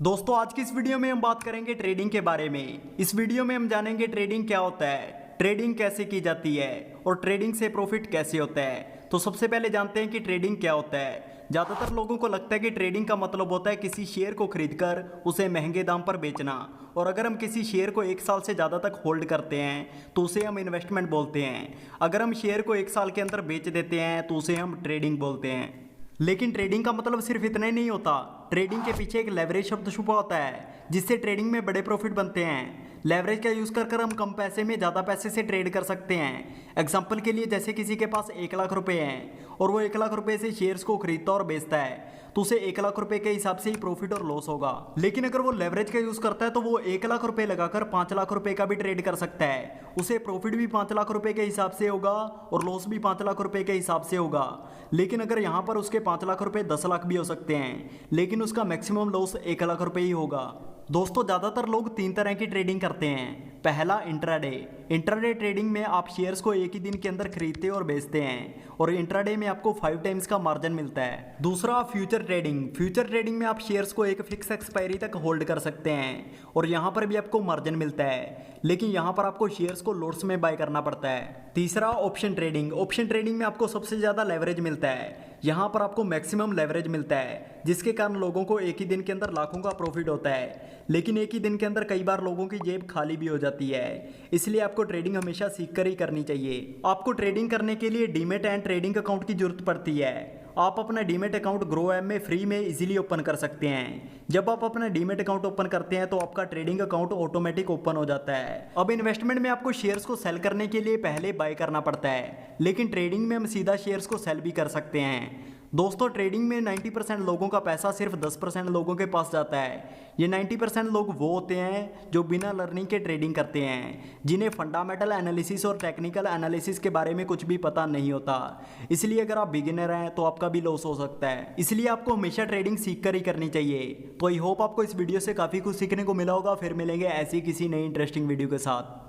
दोस्तों आज की इस वीडियो में हम बात करेंगे ट्रेडिंग के बारे में। इस वीडियो में हम जानेंगे ट्रेडिंग क्या होता है, ट्रेडिंग कैसे की जाती है और ट्रेडिंग से प्रॉफिट कैसे होता है। तो सबसे पहले जानते हैं कि ट्रेडिंग क्या होता है। ज़्यादातर लोगों को लगता है कि ट्रेडिंग का मतलब होता है किसी शेयर को खरीदकर उसे महंगे दाम पर बेचना, और अगर हम किसी शेयर को 1 साल से ज़्यादा तक होल्ड करते हैं तो उसे हम इन्वेस्टमेंट बोलते हैं। अगर हम शेयर को 1 साल के अंदर बेच देते हैं तो उसे हम ट्रेडिंग बोलते हैं। लेकिन ट्रेडिंग का मतलब सिर्फ इतना ही नहीं होता। ट्रेडिंग के पीछे एक लेवरेज शब्द छुपा होता है जिससे ट्रेडिंग में बड़े प्रॉफिट बनते हैं। लेवरेज का यूज़ कर हम कम पैसे में ज़्यादा पैसे से ट्रेड कर सकते हैं। एग्जांपल के लिए जैसे किसी के पास 1 लाख रुपए हैं और वो 1 लाख रुपए से शेयर्स को खरीदता और बेचता है तो उसे 1 लाख रुपए के हिसाब से ही प्रॉफिट और लॉस होगा। लेकिन अगर वो लेवरेज का यूज़ करता है तो वो 1 लाख रुपए लगाकर 5 लाख रुपए का भी ट्रेड कर सकता है। उसे प्रॉफिट भी 5 लाख रुपए के हिसाब से होगा और लॉस भी 5 लाख रुपए के हिसाब से होगा। लेकिन अगर यहाँ पर उसके 5 लाख रुपए 10 लाख भी हो सकते हैं, लेकिन उसका मैक्सिमम लॉस 1 लाख रुपए ही होगा। दोस्तों ज़्यादातर लोग 3 तरह की ट्रेडिंग करते हैं। पहला इंट्राडे। इंट्राडे ट्रेडिंग में आप शेयर्स को एक ही दिन के अंदर खरीदते और बेचते हैं और इंट्राडे में आपको 5 टाइम्स का मार्जिन मिलता है। दूसरा फ्यूचर ट्रेडिंग। फ्यूचर ट्रेडिंग में आप शेयर्स को एक फिक्स एक्सपायरी तक होल्ड कर सकते हैं और यहाँ पर भी आपको मार्जिन मिलता है, लेकिन यहाँ पर आपको शेयर्स को लॉट्स में बाय करना पड़ता है। तीसरा ऑप्शन ट्रेडिंग। ऑप्शन ट्रेडिंग में आपको सबसे ज़्यादा लेवरेज मिलता है। यहाँ पर आपको मैक्सिमम लेवरेज मिलता है जिसके कारण लोगों को एक ही दिन के अंदर लाखों का प्रॉफिट होता है, लेकिन एक ही दिन के अंदर कई बार लोगों की जेब खाली भी हो जाती है। इसलिए आपको ट्रेडिंग हमेशा सीखकर ही करनी चाहिए। आपको ट्रेडिंग करने के लिए डीमेट एंड ट्रेडिंग अकाउंट की जरूरत पड़ती है। आप अपना डीमेट अकाउंट ग्रो ऐप में फ्री में इजीली ओपन कर सकते हैं। जब आप अपना डीमेट अकाउंट ओपन करते हैं तो आपका ट्रेडिंग अकाउंट ऑटोमेटिक ओपन हो जाता है। अब इन्वेस्टमेंट में आपको शेयर्स को सेल करने के लिए पहले बाय करना पड़ता है, लेकिन ट्रेडिंग में हम सीधा शेयर्स को सेल भी कर सकते हैं। दोस्तों ट्रेडिंग में 90% लोगों का पैसा सिर्फ 10% लोगों के पास जाता है। ये 90% लोग वो होते हैं जो बिना लर्निंग के ट्रेडिंग करते हैं, जिन्हें फंडामेंटल एनालिसिस और टेक्निकल एनालिसिस के बारे में कुछ भी पता नहीं होता। इसलिए अगर आप बिगिनर हैं तो आपका भी लॉस हो सकता है। इसलिए आपको हमेशा ट्रेडिंग सीख कर ही करनी चाहिए। तो आई होप आपको इस वीडियो से काफ़ी कुछ सीखने को मिला होगा। फिर मिलेंगे ऐसी किसी नई इंटरेस्टिंग वीडियो के साथ।